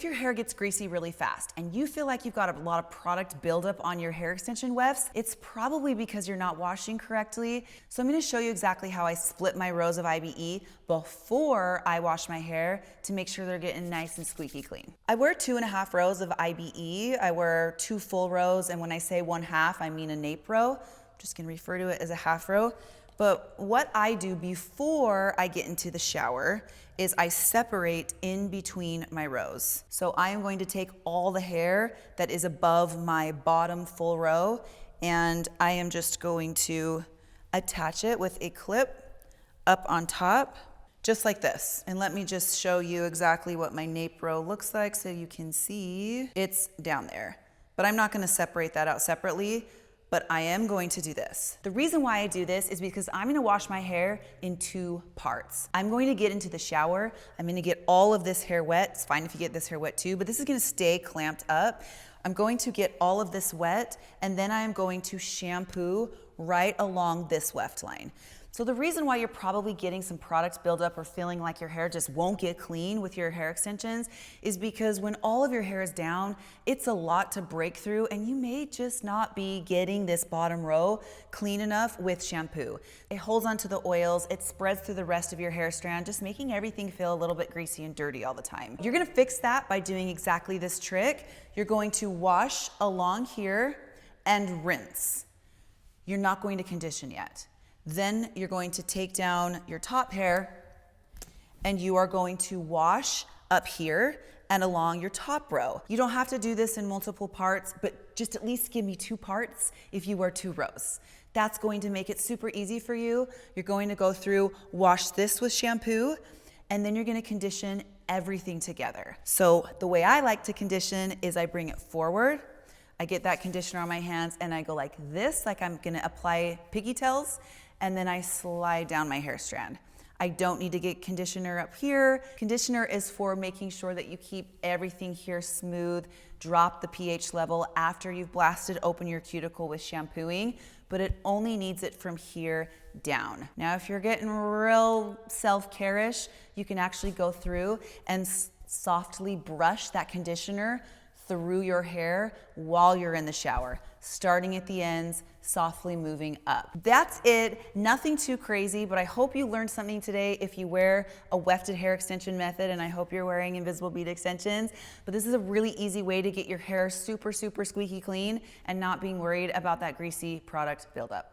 if your hair gets greasy really fast and you feel like you've got a lot of product buildup on your hair extension wefts, it's probably because you're not washing correctly. So I'm gonna show you exactly how I split my rows of IBE before I wash my hair to make sure they're getting nice and squeaky clean. I wear 2.5 rows of IBE. I wear 2 full rows, and when I say 1/2, I mean a nape row. I'm just gonna refer to it as a half row. But what I do before I get into the shower is I separate in between my rows. So I am going to take all the hair that is above my bottom full row, and I am just going to attach it with a clip up on top, just like this. And let me just show you exactly what my nape row looks like so you can see it's down there. But I'm not gonna separate that out separately, but I am going to do this. The reason why I do this is because I'm gonna wash my hair in 2 parts. I'm going to get into the shower. I'm gonna get all of this hair wet. It's fine if you get this hair wet too, but this is gonna stay clamped up. I'm going to get all of this wet, and then I'm going to shampoo right along this weft line. So the reason why you're probably getting some product buildup or feeling like your hair just won't get clean with your hair extensions is because when all of your hair is down, it's a lot to break through, and you may just not be getting this bottom row clean enough with shampoo. It holds onto the oils, it spreads through the rest of your hair strand, just making everything feel a little bit greasy and dirty all the time. You're gonna fix that by doing exactly this trick. You're going to wash along here and rinse. You're not going to condition yet. Then you're going to take down your top hair and you are going to wash up here and along your top row. You don't have to do this in multiple parts, but just at least give me 2 parts if you wear 2 rows. That's going to make it super easy for you. You're going to go through, wash this with shampoo, and then you're gonna condition everything together. So the way I like to condition is I bring it forward, I get that conditioner on my hands, and I go like this, like I'm gonna apply piggy tails, and then I slide down my hair strand. I don't need to get conditioner up here. Conditioner is for making sure that you keep everything here smooth, drop the pH level after you've blasted open your cuticle with shampooing, but it only needs it from here down. Now, if you're getting real self-care-ish, you can actually go through and softly brush that conditioner through your hair while you're in the shower, starting at the ends, softly moving up. That's it, nothing too crazy, but I hope you learned something today if you wear a wefted hair extension method, and I hope you're wearing invisible bead extensions. But this is a really easy way to get your hair super, super squeaky clean and not being worried about that greasy product buildup.